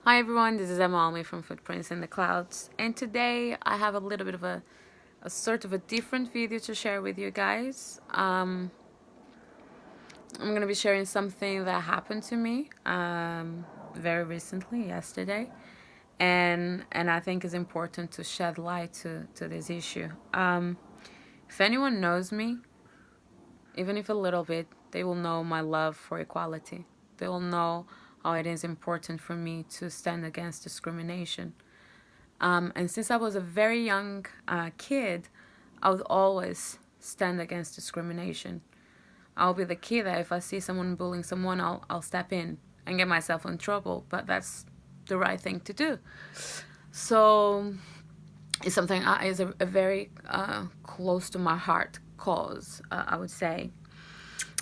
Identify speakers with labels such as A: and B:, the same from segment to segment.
A: Hi everyone, this is Emma Almi from Footprints in the Clouds, and today I have a little bit of a sort of a different video to share with you guys. I'm going to be sharing something that happened to me very recently, yesterday, and I think is important to shed light to this issue. If anyone knows me, even if a little bit, they will know my love for equality. They will know how it is important for me to stand against discrimination. And since I was a very young kid, I would always stand against discrimination. I'll be the kid that if I see someone bullying someone, I'll step in and get myself in trouble. But that's the right thing to do. So it's something is a very close to my heart cause, I would say.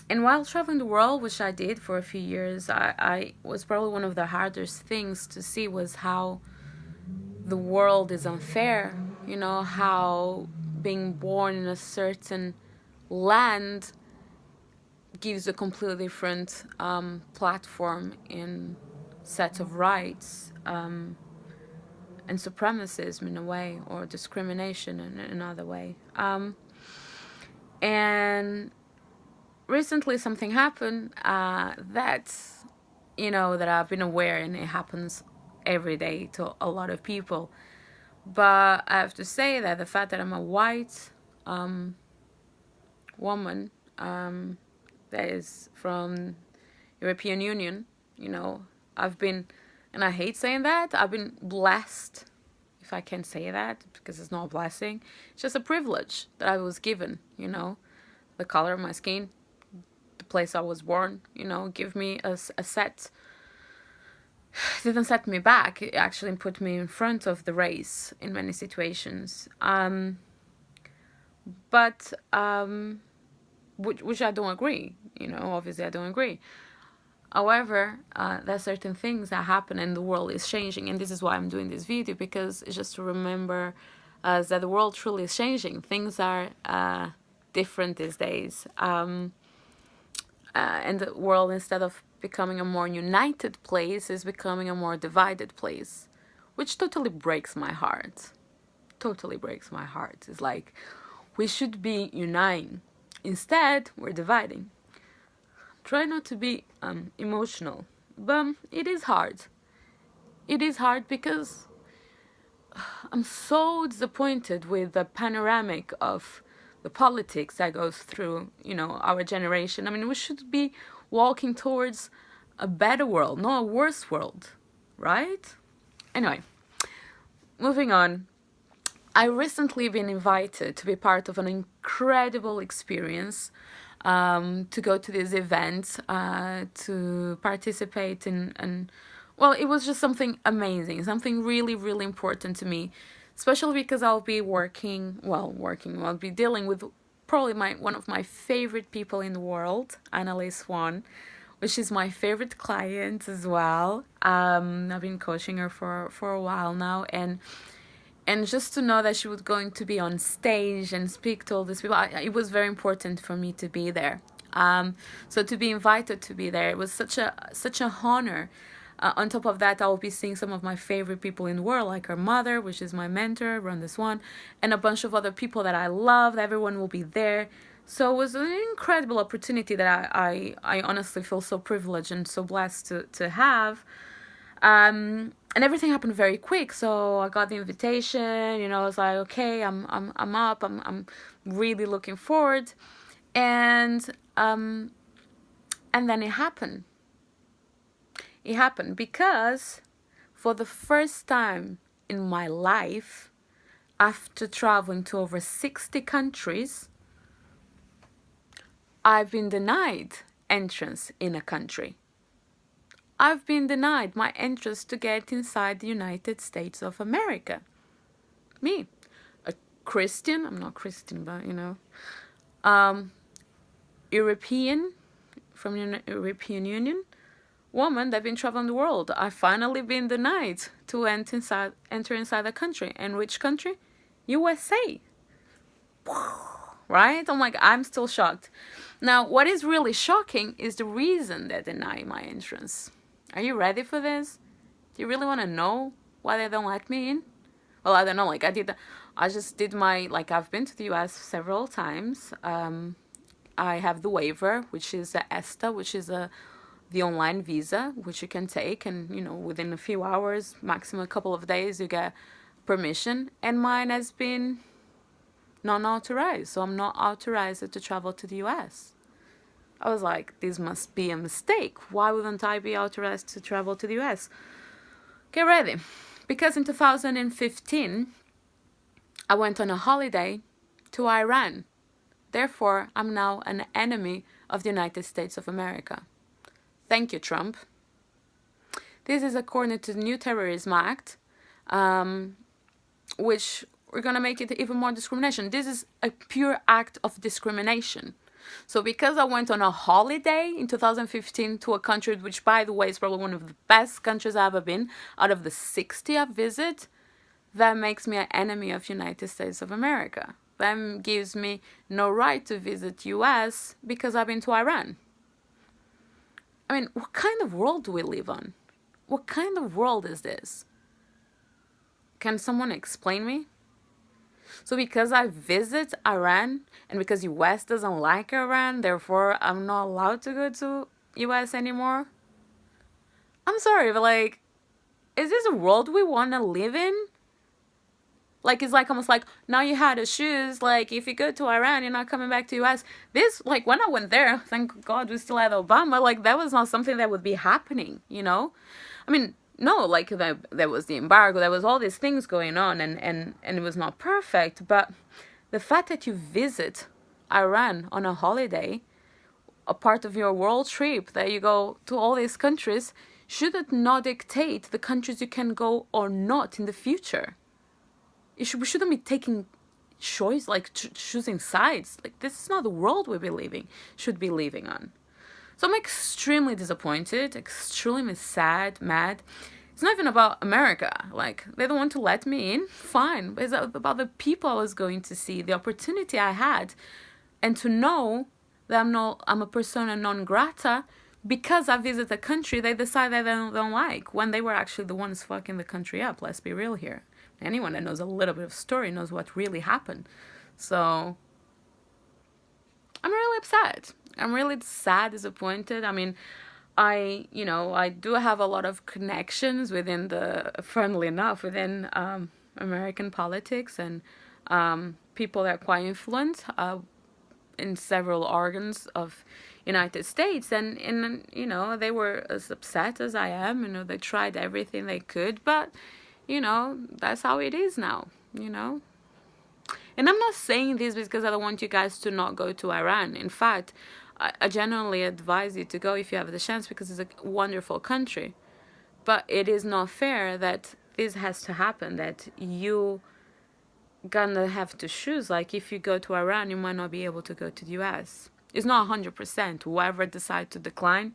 A: And while traveling the world, which I did for a few years, I was probably one of the hardest things to see was how the world is unfair. You know, how being born in a certain land gives a completely different platform in set of rights and supremacism in a way, or discrimination in another way. And recently something happened that I've been aware, and it happens every day to a lot of people. But I have to say that the fact that I'm a white woman that is from European Union, I've been, and I hate saying that, I've been blessed, if I can say that, because it's not a blessing. It's just a privilege that I was given, the color of my skin, the place I was born, give me a set. It didn't set me back. It actually put me in front of the race in many situations. But which I don't agree. Obviously I don't agree. However, there are certain things that happen, and the world is changing, and this is why I'm doing this video, because it's just to remember us that the world truly is changing. Things are different these days. And the world, instead of becoming a more united place, is becoming a more divided place, which totally breaks my heart. Totally breaks my heart. It's like we should be uniting. Instead, we're dividing. Try not to be emotional, but it is hard. It is hard because I'm so disappointed with the panoramic of the politics that goes through, our generation. I mean, we should be walking towards a better world, not a worse world, right? Anyway, moving on. I recently been invited to be part of an incredible experience, to go to this event, to participate in, well, it was just something amazing, something really, really important to me. Especially because I'll be I'll be dealing with probably one of my favorite people in the world, Annalise Swan, which is my favorite client as well. I've been coaching her for a while now, and just to know that she was going to be on stage and speak to all these people, it was very important for me to be there. So to be invited to be there, it was such a honor. On top of that, I will be seeing some of my favorite people in the world, like her mother, which is my mentor, Rhonda Swan, and a bunch of other people that I love. Everyone will be there. So it was an incredible opportunity that I honestly feel so privileged and so blessed to have. And everything happened very quick. So I got the invitation. I was like, okay, I'm up. I'm really looking forward, and then it happened. It happened because for the first time in my life, after traveling to over 60 countries, I've been denied entrance in a country. I've been denied my entrance to get inside the United States of America. Me, a Christian, I'm not Christian, but European, from the European Union, woman that been traveling the world. I finally been denied to enter inside the country. And which country? USA. Right? I'm still shocked. Now, what is really shocking is the reason they deny my entrance. Are you ready for this? Do you really want to know why they don't let me in? Well, I don't know. Like I just did my, like, I've been to the US several times. I have the waiver, which is a ESTA, which is the online visa, which you can take, and within a few hours, maximum a couple of days, you get permission. And mine has been non-authorized, so I'm not authorized to travel to the US. I was like, this must be a mistake. Why wouldn't I be authorized to travel to the US? Get ready. Because in 2015, I went on a holiday to Iran. Therefore, I'm now an enemy of the United States of America. Thank you, Trump. This is according to the new Terrorism Act, which we're going to make it even more discrimination. This is a pure act of discrimination. So because I went on a holiday in 2015 to a country which, by the way, is probably one of the best countries I've ever been, out of the 60 I've visited, that makes me an enemy of the United States of America. That gives me no right to visit US because I've been to Iran. I mean, what kind of world do we live on? What kind of world is this? Can someone explain me? So because I visit Iran and because US doesn't like Iran, therefore I'm not allowed to go to US anymore? I'm sorry, but like, is this a world we want to live in? Like, it's like almost like, now you had the shoes, like, if you go to Iran, you're not coming back to US. This, like, when I went there, thank God we still had Obama, like, that was not something that would be happening, I mean, no, like, there was the embargo, there was all these things going on, and it was not perfect, but the fact that you visit Iran on a holiday, a part of your world trip, that you go to all these countries, should it not dictate the countries you can go or not in the future? We shouldn't be taking choice, like choosing sides. Like, this is not the world should be living on. So I'm extremely disappointed, extremely sad, mad. It's not even about America. Like, they don't want to let me in, fine. But it's about the people I was going to see, the opportunity I had, and to know that I'm a persona non grata because I visit a country they decide that they don't like, when they were actually the ones fucking the country up. Let's be real here. Anyone that knows a little bit of story knows what really happened. So I'm really upset. I'm really sad, disappointed. I mean, I do have a lot of connections within funnily enough, within American politics, and people that are quite influent in several organs of United States, and they were as upset as I am. They tried everything they could, but that's how it is now, And I'm not saying this because I don't want you guys to not go to Iran. In fact, I genuinely advise you to go if you have the chance, because it's a wonderful country. But it is not fair that this has to happen, that you gonna have to choose. Like, if you go to Iran, you might not be able to go to the US. It's not 100%. Whoever decides to decline,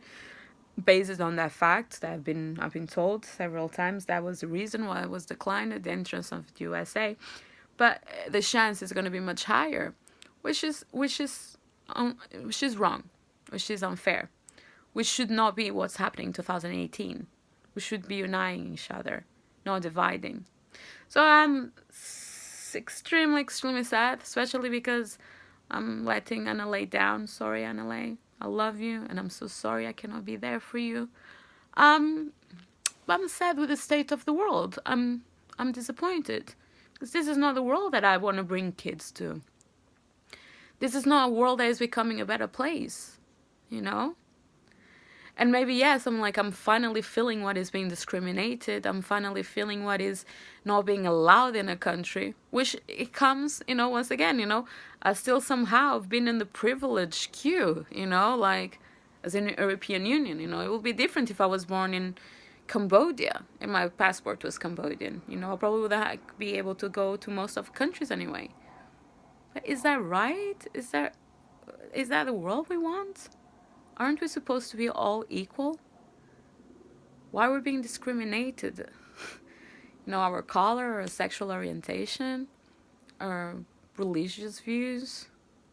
A: based on that fact that I've been told several times, that was the reason why I was declined at the entrance of the USA. But the chance is going to be much higher, which is wrong, which is unfair, which should not be what's happening in 2018. We should be uniting each other, not dividing. So I'm extremely sad, especially because I'm letting Anna down. Sorry, Anna. I love you, and I'm so sorry I cannot be there for you. But I'm sad with the state of the world. I'm disappointed, because this is not the world that I want to bring kids to. This is not a world that is becoming a better place, And maybe, yes, I'm finally feeling what is being discriminated. I'm finally feeling what is not being allowed in a country, which it comes, once again, I still somehow have been in the privilege queue, like, as in the European Union, It would be different if I was born in Cambodia and my passport was Cambodian, I probably would be able to go to most of countries anyway. But is that right? Is that the world we want? Aren't we supposed to be all equal? Why are we being discriminated? Our color, or sexual orientation, or religious views,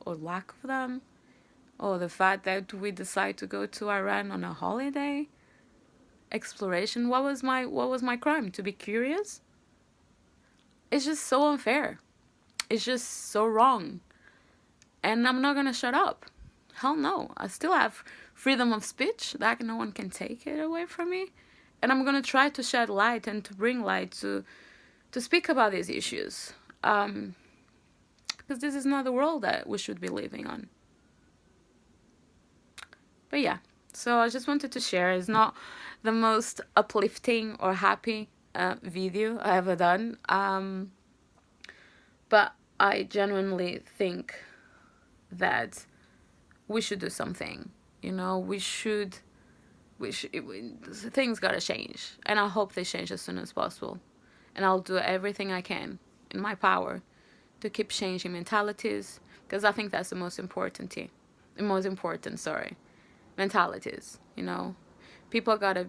A: or lack of them, or the fact that we decide to go to Iran on a holiday. exploration. What was my crime? To be curious? It's just so unfair. It's just so wrong. And I'm not gonna shut up. Hell no. I still have freedom of speech. That no one can take it away from me. And I'm gonna try to shed light and to bring light to speak about these issues. Because this is not the world that we should be living on. But yeah, so I just wanted to share. It's not the most uplifting or happy video I ever done. But I genuinely think that we should do something. You know, things gotta change. And I hope they change as soon as possible. And I'll do everything I can in my power to keep changing mentalities, because I think that's the most important, mentalities, you know. People gotta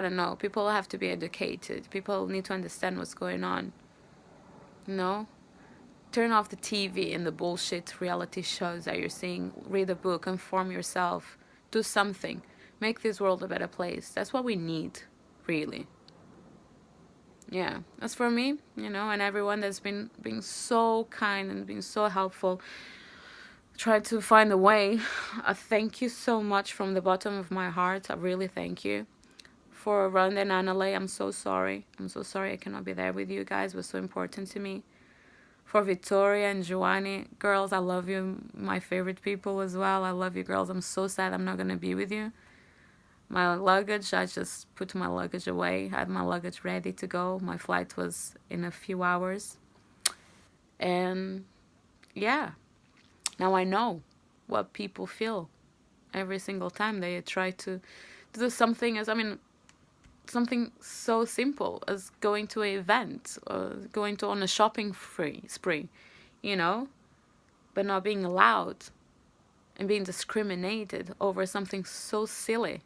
A: know, people have to be educated, people need to understand what's going on, you know. Turn off the TV and the bullshit reality shows that you're seeing. Read a book, inform yourself, do something, make this world a better place. That's what we need, really. Yeah, as for me, you know, and everyone that's been being so kind and being so helpful, try to find a way. I thank you so much from the bottom of my heart. I really thank you. For Rhonda and Annalee, I'm so sorry. I'm so sorry I cannot be there with you guys. It was so important to me. For Victoria and Joanne, girls, I love you. My favorite people as well. I love you, girls. I'm so sad I'm not going to be with you. My luggage, I just put my luggage away. I had my luggage ready to go. My flight was in a few hours. And yeah, now I know what people feel every single time they try to do something something so simple as going to an event or going on a shopping spree, you know, but not being allowed and being discriminated over something so silly.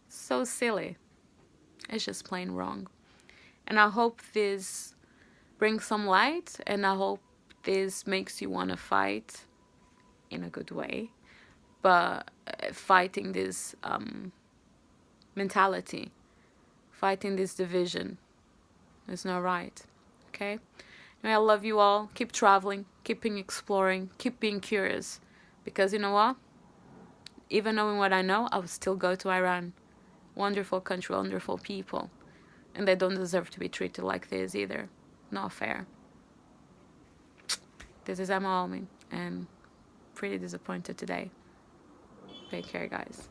A: So silly. It's just plain wrong. And I hope this brings some light, and I hope this makes you want to fight in a good way, but fighting this mentality, fighting this division is not right. Okay? And I love you all. Keep traveling, keeping exploring, keep being curious, because you know what? Even knowing what I know, I would still go to Iran. Wonderful country, wonderful people. And they don't deserve to be treated like this either. Not fair. This is Emma Almin, and pretty disappointed today. Take care, guys.